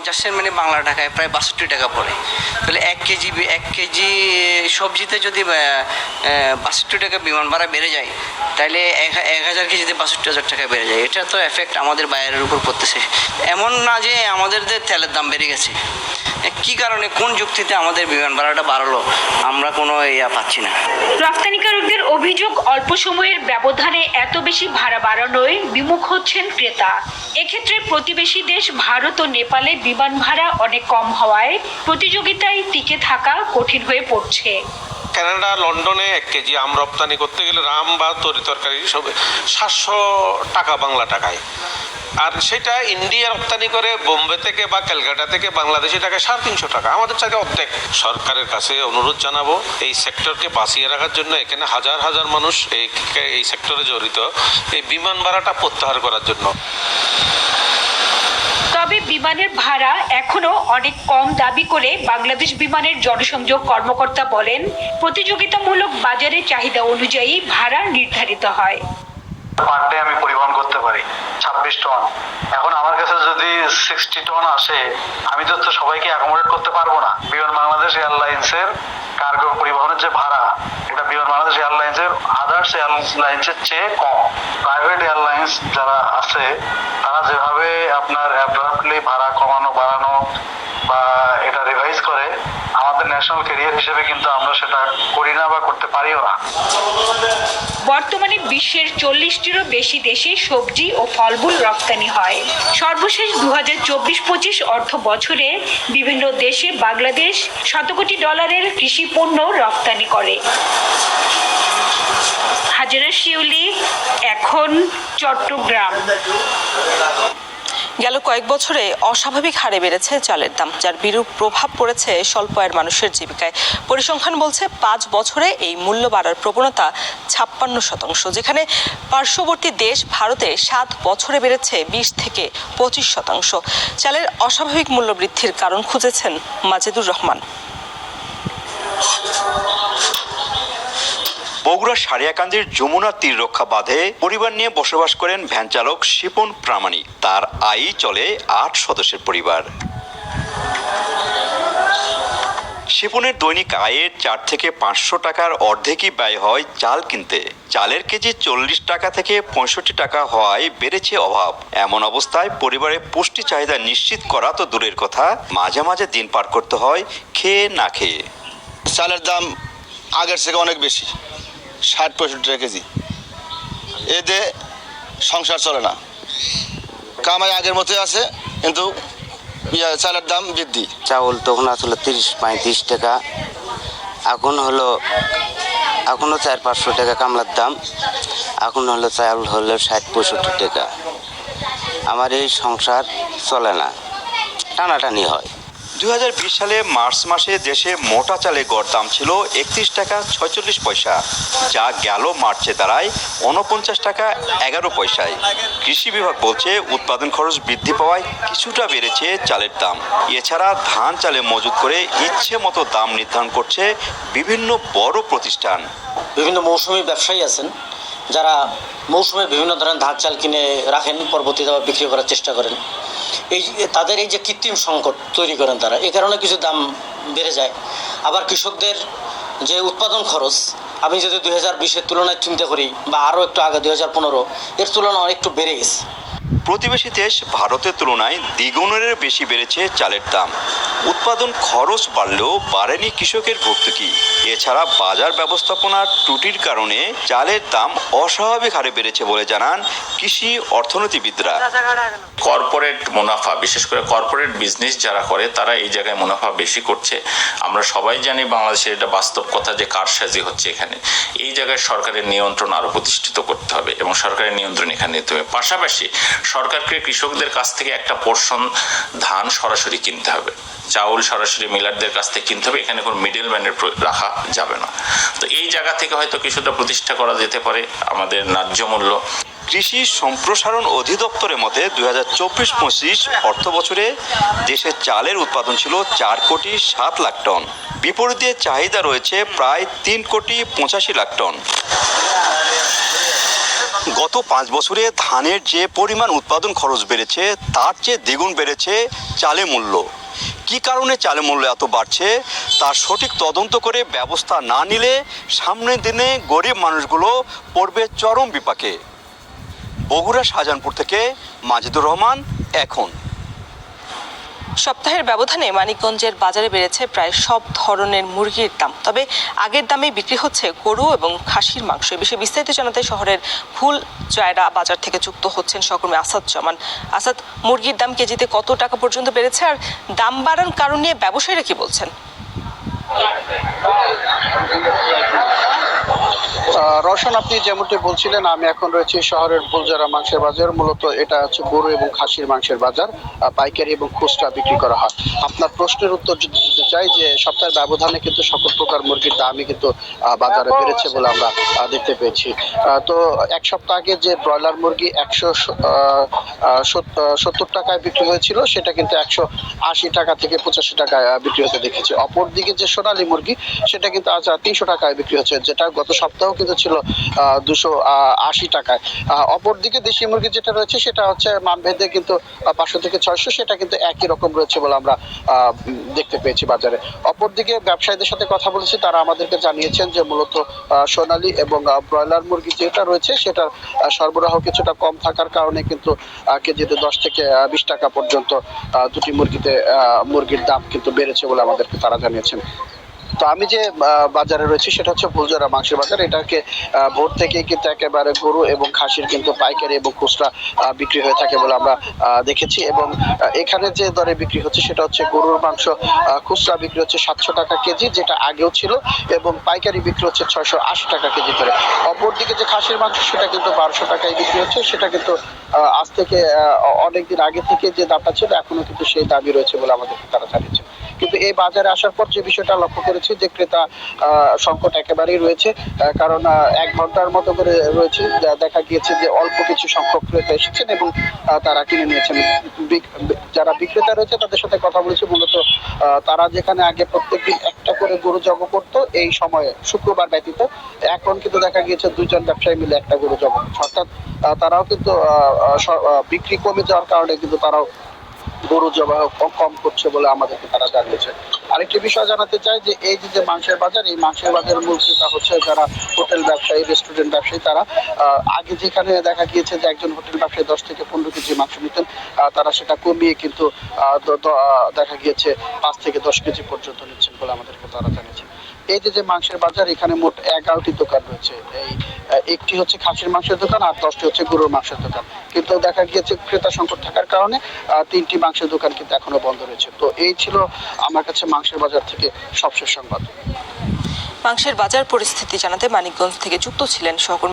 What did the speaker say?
50 মানে বাংলা টাকায় প্রায় 62 টাকা পড়ে। তাহলে এক কেজি সবজিতে যদি 62 টাকা বিমান ভাড়া বেড়ে যায়, তাহলে 1000 কেজিতে 62,000 টাকা বেড়ে যায়। এটা তো এফেক্ট আমাদের বাইরের উপর পড়তেছে। এমন না যে আমাদের যে তেলের দাম বেড়ে গেছে, কি কারণে কোন যুক্তিতে আমাদের বিমান ভাড়াটা বাড়লো আমরা কোনো পাচ্ছি না। রপ্তানিকারকদের অভিযোগ, অল্প সময়ের ব্যবধানে এত বেশি ভাড়া বাড়ানোয় বিমুখ হচ্ছেন ক্রেতা। এক্ষেত্রে প্রতিবেশী দেশ ভারত ও নেপালে বিমান ভাড়া অনেক কম হওয়ায় প্রতিযোগিতায় টিকে থাকা কঠিন হয়ে পড়ছে। কানাডা, লন্ডনে 1 কেজি আম রপ্তানি করতে গেলে রাম বা তরিতরকারি সব 700 টাকা বাংলা টাকায়, আর সেটা ইন্ডিয়া রপ্তানি করে বোম্বে থেকে বা ক্যালকাটা থেকে বাংলাদেশি টাকায় 350 টাকা, আমাদের চাইতে অর্ধেক। সরকারের কাছে অনুরোধ জানাবো এই সেক্টরকে বাঁচিয়ে রাখার জন্য, এখানে হাজার হাজার মানুষ এই সেক্টরে জড়িত, এই বিমান ভাড়াটা প্রত্যাহার করার জন্য। তবে বিমানের ভাড়া এখনো অনেক কম দাবি করে বাংলাদেশ বিমানের জনসংযোগ কর্মকর্তা বলেন, প্রতিযোগিতামূলক বাজারে চাহিদা অনুযায়ী ভাড়া নির্ধারিত হয়। পার ডে আমি পরিবহন করতে পারি 26 টন। এখন আমার কাছে যদি 60 টন আসে, আমি তো সবাইকে অ্যাকোমোডেট করতে পারবো না। বিমান বাংলাদেশ এয়ারলাইন্সের কার্গো পরিবহনের যে ভাড়া, এটা বিমান বাংলাদেশ এয়ারলাইন্সের আদার্স এয়ারলাইন্সের চেয়ে কম। প্রাইভেট এয়ারলাইন্স যারা আছে তারা যেভাবে আপনার অ্যাব্রাপ্টলি ভাড়া কমানো বাড়ানো বা এটা রিভাইজ করে, আমাদের ন্যাশনাল ক্যারিয়ার হিসেবে কিন্তু আমরা সেটা করি না বা করতে পারিও না। বর্তমানে বিশ্বের 40টিরও বেশি দেশে সবজি ও ফলমূল রপ্তানি হয়। সর্বশেষ 2024-25 অর্থ বছরে বিভিন্ন দেশে বাংলাদেশ $100 কোটি কৃষি পণ্য রপ্তানি করে। হাজেরা শিউলি, এখন, চট্টগ্রাম। গেল কয়েক বছরে অস্বাভাবিক হারে বেড়েছে চালের দাম, যার বিরূপ প্রভাব পড়েছে স্বল্প আয়ের মানুষের জীবিকায়। পরিসংখ্যান বলছে 5 বছরে এই মূল্য বাড়ার প্রবণতা 56%, যেখানে পার্শ্ববর্তী দেশ ভারতে 7 বছরে বেড়েছে 20 থেকে 25%। চালের অস্বাভাবিক মূল্য বৃদ্ধির কারণ খুঁজেছেন মাজেদুর রহমান। বগুড়া সারিয়াকান্দির যমুনা তীর রক্ষা বাঁধে পরিবার নিয়ে বসবাস করেন ভ্যান চালক শিপন প্রামাণিক। তার আয়ই চলে 8 সদস্যের পরিবার। শিপনের দৈনিক আয়ের 4 থেকে 500 টাকার অর্ধেকই ব্যয় হয় চাল কিনতে। চালের কেজি 40 টাকা থেকে 65 টাকা হওয়ায় বেড়েছে অভাব। এমন অবস্থায় পরিবারের পুষ্টি চাহিদা নিশ্চিত করা তো দূরের কথা, মাঝে মাঝে দিন পার করতে হয় খেয়ে না খেয়ে। চালের দাম আগের থেকে অনেক বেশি, 60-65 টাকা কেজি। এতে সংসার চলে না, কামাই আগের মতোই আছে, কিন্তু চালের দাম বৃদ্ধি। চাউল তখন আসলে 30-35 টাকা, এখনো 400-500 টাকা কামলার দাম, এখন হলো চাউল হলো 60-65 টাকা। আমার এই সংসার চলে না, টানাটানি হয়। 2020 সালে মার্চ মাসে দেশে মোটা চালের গড় দাম ছিল 31 টাকা 46 পয়সা, যা গেল মার্চে দাঁড়ায় 49 টাকা 11 পয়সায়। কৃষি বিভাগ বলছে উৎপাদন খরচ বৃদ্ধি পাওয়ায় কিছুটা বেড়েছে চালের দাম। এছাড়া ধান চালে মজুত করে ইচ্ছে মতো দাম নির্ধারণ করছে বিভিন্ন বড় প্রতিষ্ঠান। বিভিন্ন মৌসুমী ব্যবসায়ী আছেন যারা মৌসুমে বিভিন্ন ধরনের ধান চাল কিনে রাখেন, পরবর্তীতে আবার বিক্রি করার চেষ্টা করেন। তাদের এই যে কৃত্রিম সংকট তৈরি করেন তারা, এই কারণে কিছু দাম বেড়ে যায়। আবার কৃষকদের যে উৎপাদন খরচ, আমি যদি 2020-এর তুলনায় চিন্তা করি বা আরও একটু আগে 2015 এর তুলনায় অনেকটু বেড়ে গেছে। প্রতিবেশী দেশ ভারতের তুলনায় দ্বিগুণের বেশি বেড়েছে চালের দাম। উৎপাদন খরচ বাড়লেও বাড়েনি কৃষকের ভর্তুকি। এছাড়া বাজার ব্যবস্থাপনার ত্রুটির কারণে চালের দাম অস্বাভাবিক হারে বেড়েছে বলে জানান কৃষি অর্থনীতিবিদরা। কর্পোরেট মুনাফা, বিশেষ করে কর্পোরেট বিজনেস যারা করে তারা এই জায়গায় মুনাফা বেশি করছে। আমরা সবাই জানি বাংলাদেশের এটা বাস্তব কথা যে কারসাজি হচ্ছে এখানে। এই জায়গায় সরকারের নিয়ন্ত্রণ আরও প্রতিষ্ঠিত করতে হবে এবং সরকারের নিয়ন্ত্রণ এখানে নিতে হবে। পাশাপাশি সরকারকে কৃষকদের কাছ থেকে একটা পোর্শন ধান সরাসরি কিনতে হবে, চাউল সরাসরি মিলারদের কাছ থেকে কিনতে হবে, এখানে কোনো মিডলম্যানের রাখা যাবে না। তো এই জায়গা থেকে হয়তো কিছুটা প্রতিষ্ঠা করা যেতে পারে আমাদের ন্যায্য মূল্য। কৃষি সম্প্রসারণ অধিদপ্তরের মতে 2024-25 অর্থ বছরে দেশে চালের উৎপাদন ছিল 4 কোটি 7 লাখ টন। বিপরীতে চাহিদা রয়েছে প্রায় 3 কোটি 85 লাখ টন। গত 5 বছরে ধানের যে পরিমাণ উৎপাদন খরচ বেড়েছে তার চেয়ে দ্বিগুণ বেড়েছে চালের মূল্য। কি কারণে চালের মূল্য এত বাড়ছে তার সঠিক তদন্ত করে ব্যবস্থা না নিলে সামনের দিনে গরিব মানুষগুলো পড়বে চরম বিপাকে। বগুড়া শাহজাহানপুর থেকে মাজিদুর রহমান, এখন। সপ্তাহের ব্যবধানে মানিকগঞ্জের বাজারে বেড়েছে প্রায় সব ধরনের মুরগির দাম। তবে আগের দামে বিক্রি হচ্ছে গরু এবং খাসির মাংস। এ বিষয়ে বিস্তারিত জানাতে শহরের ফুল জয়রা বাজার থেকে যুক্ত হচ্ছেন সহকর্মী আসাদ জামান। আসাদ, মুরগির দাম কেজিতে কত টাকা পর্যন্ত বেড়েছে, আর দাম বাড়ার কারণ নিয়ে ব্যবসায়ীরা কি বলছেন? রওশন, আপনি যেমনটি বলছিলেন, আমি এখন রয়েছি শহরের ফুলজরা মাংসের বাজার। মূলত এটা হচ্ছে গরু এবং খাসির মাংসের বাজার, পাইকারি এবং খুচরা বিক্রি করা হয়। আপনার প্রশ্নের উত্তর যদি দিতে চাই যে সপ্তাহের ব্যবধানে কিন্তু সকল প্রকার মুরগির দামই কিন্তু বাজারে বেড়েছে বলে আমরা দেখতে পেয়েছি। তো এক সপ্তাহ আগে যে ব্রয়লার মুরগি 170 টাকায় বিক্রি হয়েছিল সেটা কিন্তু 180 টাকা থেকে 85 টাকায় বিক্রি হতে দেখেছি। অপরদিকে যে সোনালী মুরগি সেটা কিন্তু আজ 300 টাকায় বিক্রি হচ্ছে, যেটা গত সপ্তাহ কিন্তু ছিল 280 টাকায়। অপরদিকে দেশি মুরগি যেটা রয়েছে সেটা হচ্ছে মানভেদে কিন্তু 500 থেকে 600, সেটা কিন্তু একই রকম রয়েছে বলে আমরা দেখতে পেয়েছি বাজারে। অপরদিকে ব্যবসায়ীদের সাথে কথা বলেছি, তারা আমাদেরকে জানিয়েছেন যে মূলত সোনালী এবং ব্রয়লার মুরগি যেটা রয়েছে সেটার সরবরাহ কিছুটা কম থাকার কারণে কিন্তু কেজিতে 10 থেকে 20 টাকা পর্যন্ত দুটি মুরগির দাম কিন্তু বেড়েছে বলে আমাদেরকে তারা জানিয়েছেন। তো আমি যে বাজারে রয়েছি সেটা হচ্ছে ফুলজরা মাংসের বাজার। এটাকে ভোর থেকেই কিন্তু একেবারে গরু এবং খাসির কিন্তু পাইকারি এবং খুচরা বিক্রি হয়ে থাকে বলে আমরা দেখেছি। এবং এখানে যে দরে বিক্রি হচ্ছে সেটা হচ্ছে গরুর মাংস খুচরা বিক্রি হচ্ছে 700 টাকা কেজি, যেটা আগেও ছিল, এবং পাইকারি বিক্রি হচ্ছে 680 টাকা কেজি করে। অপরদিকে যে খাসির মাংস সেটা কিন্তু 1200 টাকায় বিক্রি হচ্ছে, সেটা কিন্তু আজ থেকে অনেকদিন আগে থেকে যে দামটা ছিল এখনো কিন্তু সেই দামই রয়েছে বলে আমাদের তারা জানিয়েছে। কিন্তু এই বাজারে আসার পর যে বিষয়টা লক্ষ্য করেছি যে ক্রেতা সংকট একেবারেই রয়েছে, কারণ 1 ঘন্টার মতো করে রয়েছে। দেখা গিয়েছে যে অল্প কিছু সংখ্যক ক্রেতা এসেছেন এবং তারা কিনে নিয়েছেন। যারা বিক্রেতা রয়েছে তাদের সাথে কথা বলেছি, মূলত তারা যেখানে আগে প্রত্যেকদিন একটা করে গরু জব করতো এই সময়ে শুক্রবার ব্যতীত, এখন কিন্তু দেখা গিয়েছে 2 জন ব্যবসায়ী মিলে একটা গরু জব করছে। অর্থাৎ তারাও কিন্তু বিক্রি কমে যাওয়ার কারণে কিন্তু তারাও গরু জবাই কম করছে বলে আমাদেরকে তারা জানিয়েছে। আরেকটি বিষয় জানাতে চাই যে এই যে মাংসের বাজার, এই মাংসের বাজারের মূল ক্রেতা হচ্ছে যারা হোটেল ব্যবসায়ী, রেস্টুরেন্ট ব্যবসায়ী। তারা আগে যেখানে দেখা গিয়েছে যে একজন হোটেল ব্যবসায়ী 10 থেকে 15 কেজি মাংস নিতেন, তারা সেটা কমিয়ে কিন্তু দেখা গিয়েছে 5 থেকে 10 কেজি পর্যন্ত নিচ্ছেন বলে আমাদেরকে তারা জানিয়েছে। এই যে মাংসের বাজার, এখানে মোট 11টি দোকান রয়েছে। একটি হচ্ছে খাসির মাংসের দোকান আর 10টি হচ্ছে গরুর মাংসের দোকান। কিন্তু দেখা গিয়েছে ক্রেতা সংকট থাকার কারণে 3টি মাংসের দোকান কিন্তু এখনো বন্ধ রয়েছে। তো এই ছিল আমার কাছে মাংসের বাজার থেকে সবশেষ সংবাদ। মাংসের বাজার পরিস্থিতি জানাতে মানিকগঞ্জ থেকে যুক্ত ছিলেন সহকর্মী